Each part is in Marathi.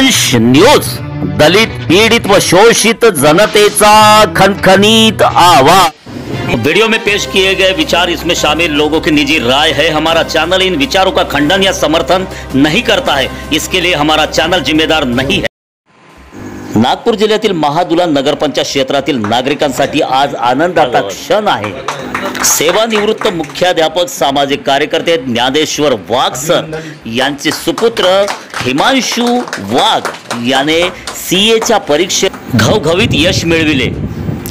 दंश न्यूज, दलित पीड़ित व शोषित जनतेचा खनखनीत आवाज। वीडियो में पेश किए गए विचार इसमें शामिल लोगों की निजी राय है। हमारा चैनल इन विचारों का खंडन या समर्थन नहीं करता है, इसके लिए हमारा चैनल जिम्मेदार नहीं है। नागपूर जिल्ह्यातील महादुला नगरपंचायत क्षेत्रातील नागरिकांसाठी आज आनंदाचा क्षण आहे। सेवानिवृत्त मुख्याध्यापक सामाजिक कार्यकर्ते ज्ञानेश्वर वाघ सर यांचे सुपुत्र हिमांशु वाघ याने सीएच्या परीक्षेत घवघवीत यश मिळविले।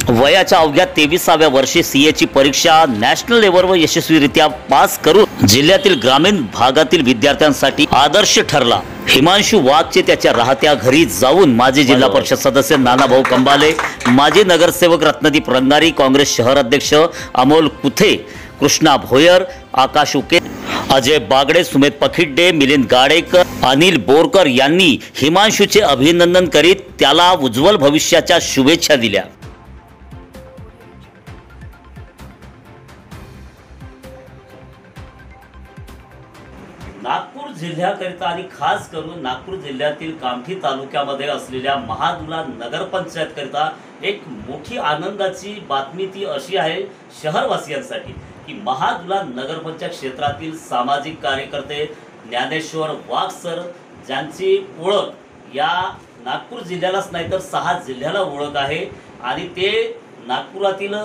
वयाच्या अवघ्या 23व्या वर्षी सीएची परीक्षा नॅशनल लेव्हलवर यशस्वीरित्या पास करून जिल्ह्यातील ग्रामीण भागातील विद्यार्थ्यांसाठी आदर्श ठरला। हिमांशु वाघचे त्याच्या राहत्या घरी जाऊन माजी जिल्हा परिषद सदस्य नानाभाऊ कंबाले, माजी नगरसेवक रत्नदीप रंगारी, काँग्रेस शहर अध्यक्ष अमोल कुथे, कृष्णा भोयर, आकाश उके, अजय बागडे, सुमेध पखिड्डे, मिलिंद गाडेकर, अनिल बोरकर यांनी हिमांशुचे अभिनंदन करीत त्याला उज्ज्वल भविष्याच्या शुभेच्छा दिल्या। नागपूर जिल्ह्याकरिता आणि खास करून नागपूर जिल्ह्यातील कामठी तालुक्यामध्ये असलेल्या महादुला नगरपंचायतकरिता एक मोठी आनंदाची बातमी ती अशी आहे शहरवासियांसाठी की महादुला नगरपंचायत क्षेत्रातील सामाजिक कार्यकर्ते ज्ञानेश्वर वाघ सर ज्यांची ओळख या नागपूर जिल्ह्यालाच नाही तर 6 जिल्ह्याला ओळख आहे आणि ते नागपुरातील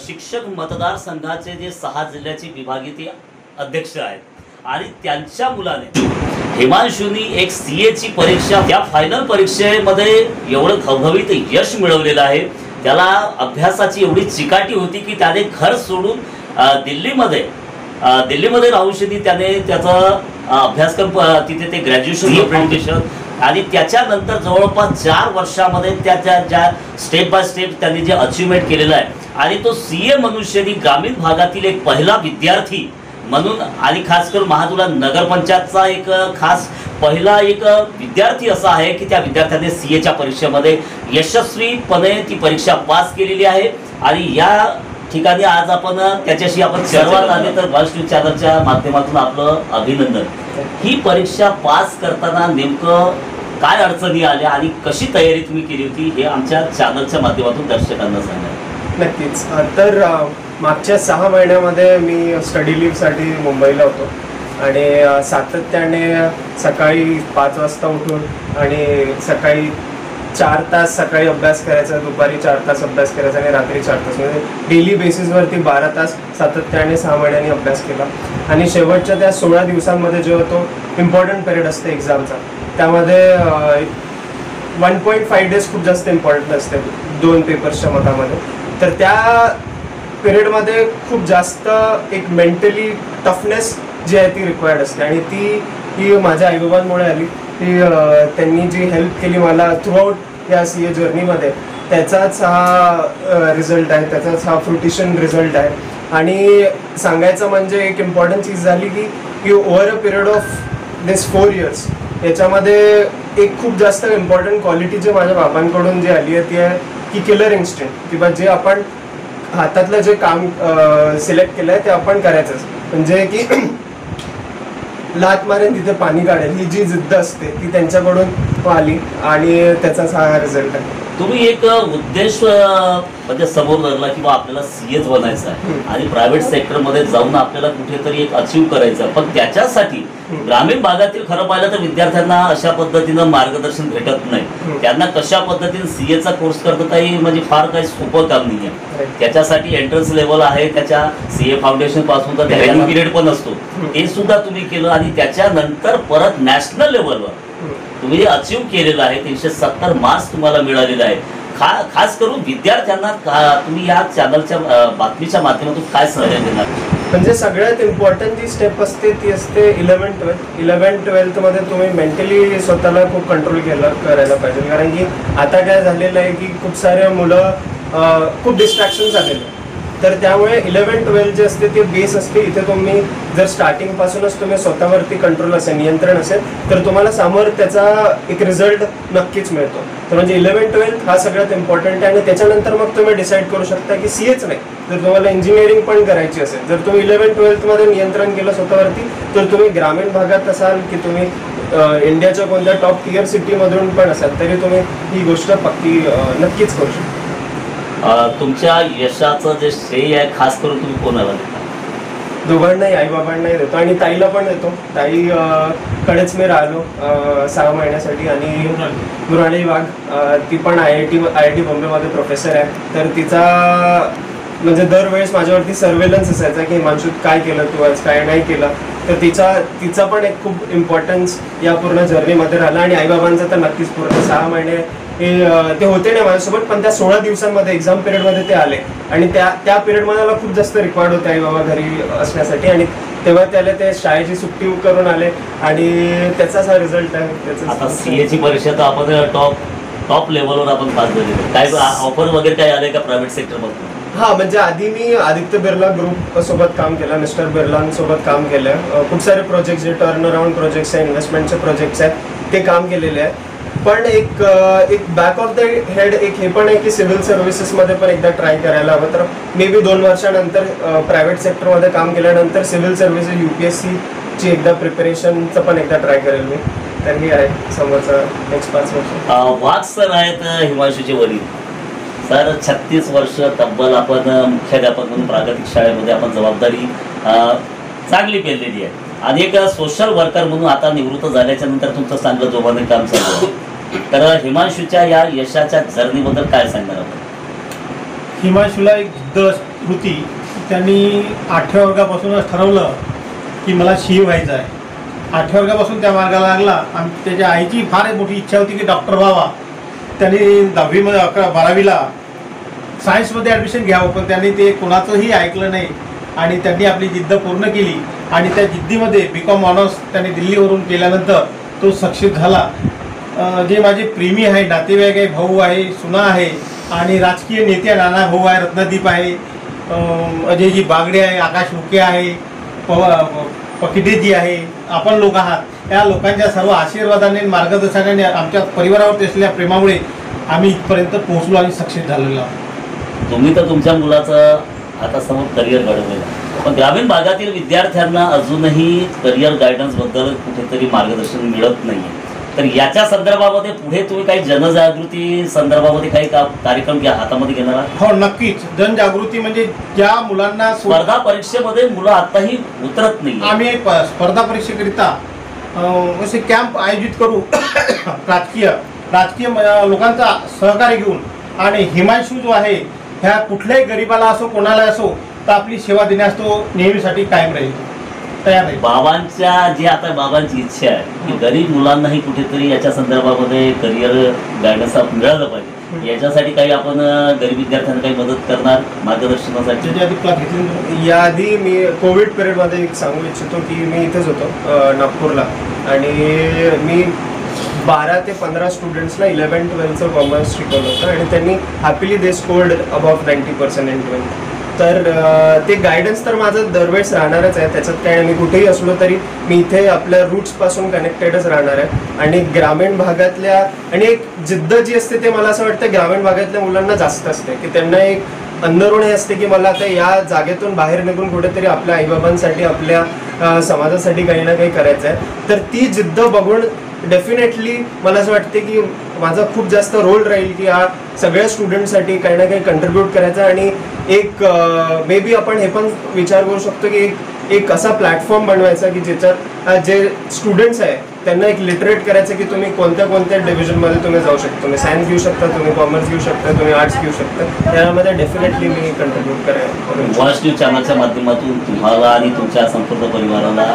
शिक्षक मतदारसंघाचे जे 6 जिल्ह्याचे विभागीय अध्यक्ष आहेत आणि त्यांच्या मुलाने हिमांशुनी एक सीएची परीक्षा त्या फायनल परीक्षेमध्ये एवढं घवघवीत यश मिळवलेलं आहे। त्याला अभ्यासाची एवढी चिकाटी होती की त्याने घर सोडून दिल्लीमध्ये राहून त्याने त्याचा अभ्यासक्रम तिथे ते ग्रॅज्युएशन आणि त्याच्यानंतर जवळपास 4 वर्षामध्ये ज्या स्टेप बाय स्टेप त्यांनी जे अचीवमेंट केलेलं आहे आणि तो सीए मनुष्यनी ग्रामीण भागातील एक पहिला विद्यार्थी म्हणून आणि खास करून महादुला नगरपंचायतचा एक खास पहिला एक विद्यार्थी असा आहे की त्या विद्यार्थ्याने सीएच्या परीक्षेमध्ये यशस्वीपणे ती परीक्षा पास केलेली आहे। आणि या ठिकाणी आज आपण त्याच्याशी आपण सर्वात आधी तर वर्ल्ड न्यूज चॅनलच्या माध्यमातून आपलं अभिनंदन। ही परीक्षा पास करताना नेमकं काय अडचणी आल्या आणि कशी तयारी तुम्ही केली होती हे आमच्या चॅनलच्या माध्यमातून दर्शकांना सांगा। नक्कीच। तर मागच्या 6 महिन्यामध्ये मी स्टडी लीवसाठी मुंबईला होतो आणि सातत्याने सकाळी 5 वाजता उठून आणि सकाळी 4 तास सकाळी अभ्यास करायचा, दुपारी 4 तास अभ्यास करायचा आणि रात्री 4 तास, म्हणजे डेली बेसिसवरती 12 तास सातत्याने 6 महिन्यांनी अभ्यास केला। आणि शेवटच्या त्या 16 दिवसांमध्ये जेव्हा तो इम्पॉर्टंट पिरियड असते एक्झामचा त्यामध्ये 1.5 डेज खूप जास्त इम्पॉर्टंट असते 2 पेपर्सच्या मतामध्ये। तर त्या पिरियडमध्ये खूप जास्त एक मेंटली टफनेस जी आहे ती रिक्वायर्ड असते आणि ती माझ्या आईबाबांमुळे आली। ती त्यांनी जी हेल्प केली मला थ्रूआउट या सीए जर्नीमध्ये त्याचाच हा रिझल्ट आहे, त्याचाच हा फ्रुटिशन रिझल्ट आहे। आणि सांगायचं म्हणजे एक इम्पॉर्टंट चीज झाली की over a period of this 4 years याच्यामध्ये एक खूप जास्त इम्पॉर्टंट क्वालिटी जी माझ्या बाबांकडून जी आली आहे ती आहे की किलर इन्स्टिंक्ट, किंवा जे आपण हातातलं जे काम सिलेक्ट केलं आहे ते आपण करायचंच, म्हणजे की लात मारेन तिथे पाणी काढेल ही जी जिद्द असते ती त्यांच्याकडून आली आणि त्याचाच हा रिझल्ट आहे। तुम्ही एक उद्देश म्हणजे समोर धरला की आपल्याला सीएच बनायचं आहे आणि प्रायव्हेट सेक्टरमध्ये जाऊन आपल्याला कुठेतरी एक अचीव करायचं, पण त्याच्यासाठी ग्रामीण भागातील खरं पाहिलं तर विद्यार्थ्यांना अशा पद्धतीनं मार्गदर्शन भेटत नाही। त्यांना कशा पद्धतीने सीएचा कोर्स करणं काही म्हणजे फार काही सोपं काम नाही आहे। त्याच्यासाठी एंट्रन्स लेवल आहे, त्याच्या सीए फाउंडेशन पासून तर व्हॅल्यू पिरियड पण असतो, ते सुद्धा तुम्ही केलं आणि त्याच्यानंतर परत नॅशनल लेवलवर तुम्ही अचीव केलेलं आहे। 370 मार्क्स तुम्हाला मिळालेले आहे। खास करून विद्यार्थ्यांना तुम्ही या चॅनलच्या बातमीच्या माध्यमातून काय सल्ला देणार? म्हणजे सगळ्यात इम्पॉर्टंट जी स्टेप असते ती असते 11-12 मध्ये तुम्ही मेंटली स्वतःला खूप कंट्रोल करायला पाहिजे, कारण की आता काय झालेलं आहे की खूप सारे मुलं खूप डिस्ट्रॅक्शन्स आलेले, तर त्यामुळे 11-12 जे असते ते बेस असते। इथे तुम्ही जर स्टार्टिंगपासूनच तुम्ही स्वतःवरती कंट्रोल असेल, नियंत्रण असेल तर तुम्हाला समोर त्याचा एक रिझल्ट नक्कीच मिळतो। तर म्हणजे 11-12 हा सगळ्यात इम्पॉर्टंट आहे आणि त्याच्यानंतर मग तुम्ही डिसाईड करू शकता की सीएच नाही, जर तुम्हाला इंजिनिअरिंग पण करायची असेल, जर तुम्ही 11-12 मध्ये नियंत्रण केलं स्वतःवरती तर तुम्ही ग्रामीण भागात असाल की तुम्ही इंडियाच्या कोणत्या टॉप टियर सिटीमधून पण असाल तरी तुम्ही ही गोष्ट पक्की नक्कीच करू शकता. तुमच्या यशाचं जे श्रेय आहे खास करून तुम्ही कोणाला देता? दोघांनाही, आईबाबांनाही देतो आणि ताईला पण देतो. ताई कडेच मी राहिलो 6 महिन्यासाठी आणि मृणाली वाघ ती पण IIT बॉम्बेमध्ये प्रोफेसर आहे. तर तिचा म्हणजे दरवेळेस माझ्यावरती सर्वेलन्स असायचा की हिमांशू काय केलं तू आज, काय नाही केलं. तर तिचा पण एक खूप इम्पॉर्टन्स या पूर्ण जर्नीमध्ये राहिला. आणि आईबाबांचा तर नक्कीच पूर्ण 6 महिने ते होते नाही माझ्यासोबत, पण त्या 16 दिवसांमध्ये एक्झाम पिरियडमध्ये ते आले आणि त्या पिरियडमध्ये मला खूप जास्त रिक्वायर्ड होते आईबाबा घरी असण्यासाठी. आणि तेव्हा त्याला ते शाळेची सुट्टी करून आले आणि त्याचाच हा रिझल्ट आहे. त्याचा आता CA ची परीक्षा तर आपण टॉप लेवलवर आपण पास झालेलो. काय ऑफर वगैरे काय आले का प्रायव्हेट सेक्टरमधून? हा, म्हणजे आधी मी आदित्य बिर्ला ग्रुप सोबत काम केलं, मिस्टर बिर्लांसोबत काम केलं. खूप सारे प्रोजेक्ट्स जे टर्न अराउंड प्रोजेक्ट्स आहे, इन्व्हेस्टमेंटचे प्रोजेक्ट्स आहेत ते काम केलेले आहे. पण एक बॅक ऑफ द हेड हे पण आहे की सिव्हिल सर्व्हिसेसमध्ये पण एकदा ट्राय करायला हवं. तर मे बी 2 वर्षानंतर प्रायव्हेट सेक्टरमध्ये काम केल्यानंतर सिव्हिल सर्व्हिसेस UPSC ची एकदा प्रिपरेशनचं पण एकदा ट्राय करेल मी. तर हे आहे समोरचं नेक्स्ट 5 वर्ष. वाघ सर आहेत हिमांशूचे वडील. सर 36 वर्ष तब्बल आपण मुख्याध्यापक म्हणून प्रागतिक शाळेमध्ये आपण जबाबदारी चांगली पेललेली आहे आणि एक सोशल वर्कर म्हणून आता निवृत्त झाल्याच्या नंतर तुमचं चांगलं जोमाने काम चालू आहे. तर हिमांशूच्या या यशाच्या जर्नीबद्दल काय सांगणार आपण? हिमांशूला एक जिद्द होती. त्यांनी 8व्या वर्गापासूनच ठरवलं की मला CA व्हायचं आहे. 8व्या वर्गापासून त्या मार्गाला लागला. आणि त्याच्या आईची फार मोठी इच्छा होती की डॉक्टर व्हावा. त्यांनी 10वीमध्ये 11-12वीला सायन्समध्ये ॲडमिशन घ्यावं, पण त्यांनी ते कोणाचंही ऐकलं नाही आणि त्यांनी आपली जिद्द पूर्ण केली. आणि त्या जिद्दीमध्ये BCom ऑनर्स त्यांनी दिल्लीवरून केल्यानंतर तो सक्सेस झाला. जे माझे प्रेमी आहे, नातेवाईक आहे, भाऊ आहे, सुना आहे आणि राजकीय नेते नाना भाऊ आहे, रत्नदीप आहे, अजयजी बागडे आहे, आकाश मुके आहे, पकिडेजी आहे, आपण लोक आहात. या लोकांच्या सर्व आशीर्वादाने मार्गदर्शनाने आमच्या परिवारावरती असलेल्या प्रेमामुळे आम्ही इथपर्यंत पोहोचलो आणि सक्सेस झालेलो आहोत. तुम्ही तर तुमच्या मुलाचं आता समोर करिअर घडवलेलं, पण ग्रामीण भागातील विद्यार्थ्यांना अजूनही करिअर गायडन्सबद्दल कुठेतरी मार्गदर्शन मिळत नाही. तर याच्या संदर्भामध्ये पुढे तुम्ही काही जनजागृती संदर्भामध्ये काही कार्यक्रम हातामध्ये घेणार आहात? हो, नक्कीच. जनजागृती म्हणजे ज्या मुलांना स्पर्धा परीक्षेमध्ये मुलं आताही उतरत नाही, आम्ही स्पर्धा परीक्षेकरिता असे कॅम्प आयोजित करू राजकीय लोकांचा सहकार्य घेऊन. आणि हिमांशू जो आहे ह्या कुठल्याही गरीबाला असो कोणाला असो तर आपली सेवा देण्यास तो नेहमीसाठी कायम राहील, तयार आहे. बाबांच्या जी आता बाबांची इच्छा आहे की गरीब मुलांनाही कुठेतरी याच्या संदर्भामध्ये करिअर गायडन्स मिळालं पाहिजे. याच्यासाठी काही आपण गरीब विद्यार्थ्यांना काही मदत करणार मार्गदर्शनासाठी? याआधी मी कोविड पिरियडमध्ये एक सांगू इच्छितो की मी इथेच होतो नागपूरला आणि मी 12 ते 15 स्टुडंट्सला 11-12चं कॉमर्स शिकवलं होतं आणि त्यांनी happily they scored about 90% in 12th. तर ते गायडन्स तर माझं दरवेळेस राहणारच आहे, त्याच्यात काय. मी कुठेही असलो तरी मी इथे आपल्या रूट्सपासून कनेक्टेडच राहणार आहे. आणि ग्रामीण भागातल्या आणि एक जिद्द जी असते ते मला असं वाटतं ग्रामीण भागातल्या मुलांना जास्त असते की त्यांना एक अंदरून हे असते की मला आता या जागेतून बाहेर निघून कुठेतरी आपल्या आईबाबांसाठी आपल्या समाजासाठी काही ना काही करायचं आहे. तर ती जिद्द बघून डेफिनेटली मला असं वाटते की माझा खूप जास्त रोल राहील की या सगळ्या स्टुडंटसाठी काही ना काही कंट्रीब्यूट करायचं. आणि एक मे बी आपण हे पण विचार करू शकतो की एक असा प्लॅटफॉर्म बनवायचा की ज्याच्यात जे स्टुडंट्स आहे त्यांना एक लिटरेट करायचं की तुम्ही कोणत्या डिव्हिजनमध्ये तुम्ही जाऊ शकता. तुम्ही सायन्स घेऊ शकता, तुम्ही कॉमर्स घेऊ शकता, तुम्ही आर्ट्स घेऊ शकता. त्यामध्ये डेफिनेटली मी कंट्रीब्यूट करेन. वॉइस न्यूज चॅनलच्या माध्यमातून तुम्हाला आणि तुमच्या संपूर्ण परिवाराला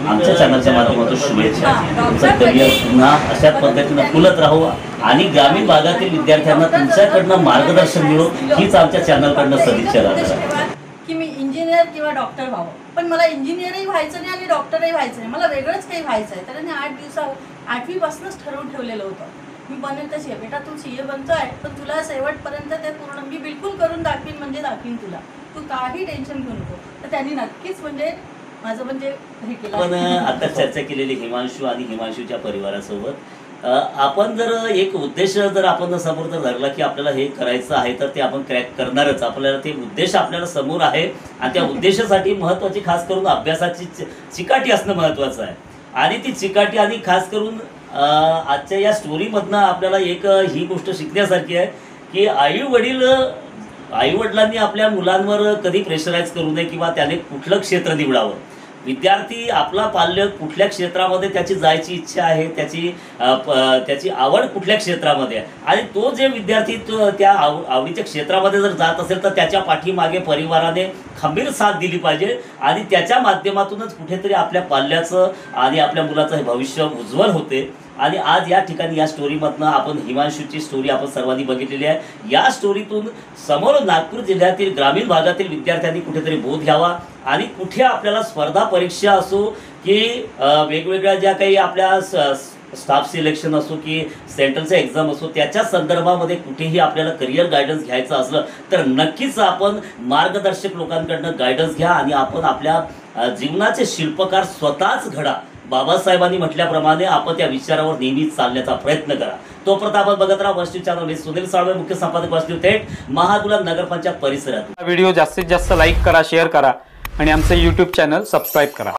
आमच्या चॅनलच्या माध्यमातून शुभेच्छा. तुमचं करिअर पुन्हा अशाच पद्धतीनं फुलत राहू आणि ग्रामीण भागातील विद्यार्थ्यांना तुमच्याकडनं मार्गदर्शन मिळो हीच आमच्या चॅनलकडनं सदिच्छा राहणार की मी इंजिनियर किंवा डॉक्टर व्हावं. पण मला इंजिनियरही व्हायचं नाही आणि डॉक्टरही व्हायचं नाही, मला वेगळंच काही व्हायचं आहे. तर 8वीपासूनच ठरवून ठेवलेलं होतं मी बनेल तशी. बेटा तू CA बनतोय पण तुला शेवटपर्यंत ते पूर्ण मी बिलकुल करून दाखवीन म्हणजे दाखवीन तुला, तू काही टेन्शन घेऊ नको. तर त्यांनी नक्कीच म्हणजे माझं म्हणजे हे केलं. पण आता चर्चा केलेली हिमांशू आणि हिमांशूच्या परिवारासोबत आपण जर एक उद्देश जर आपण समोर जर धरला की आपल्याला हे करायचं आहे तर ते आपण क्रॅक करणारच. आपल्याला ते उद्देश आपल्याला समोर आहे आणि त्या उद्देशासाठी महत्त्वाची खास करून अभ्यासाची चिकाटी असणं महत्त्वाचं आहे. आणि ती चिकाटी आणि खास करून आजच्या या स्टोरीमधनं आपल्याला एक ही गोष्ट शिकण्यासारखी आहे की आईवडिलांनी आपल्या मुलांवर कधी प्रेशराईज करू नये किंवा त्याने कुठलं क्षेत्र निवडावं. विद्यार्थी आपला पाल्य कुठल्या क्षेत्रामध्ये त्याची जायची इच्छा आहे, त्याची आवड कुठल्या क्षेत्रामध्ये आहे आणि तो जे विद्यार्थी त्या आवडीच्या क्षेत्रामध्ये जर जात असेल तर त्याच्या पाठीमागे परिवाराने खंबीर साथ दिली पाहिजे आणि त्याच्या माध्यमातूनच कुठेतरी आपल्या पाल्याचं आणि आपल्या मुलाचं हे भविष्य उज्ज्वल होते. आणि आज या ठिकाणी या स्टोरीमधनं आपण हिमांशूची स्टोरी आपण सर्वांनी बघितलेली आहे. या स्टोरीतून समोर नागपूर जिल्ह्यातील ग्रामीण भागातील विद्यार्थ्यांनी कुठेतरी बोध घ्यावा आणि कुठे आपल्याला स्पर्धा परीक्षा असो की वेगवेगळ्या ज्या काही आपल्या स्टाफ सिलेक्शन असो की सेंट्रलचा एक्झाम असो त्याच्या संदर्भामध्ये कुठेही आपल्याला करिअर गायडन्स घ्यायचं असलं तर नक्कीच आपण मार्गदर्शक लोकांकडनं गायडन्स घ्या आणि आपण आपल्या जीवनाचे शिल्पकार स्वतःच घडा. बाबासाहेबांनी म्हटल्याप्रमाणे आपण त्या विचारावर नेहमीच चालण्याचा प्रयत्न करा. तोपर्यंत आपण बघत राहा वास्तू चॅनल. मी सुनील साळवे, मुख्य संपादक वास्तू थेट महादुला नगरपंचायत परिसरात. व्हिडिओ जास्तीत जास्त लाईक करा, शेअर करा आणि आमचं यूट्यूब चॅनल सबस्क्राईब करा.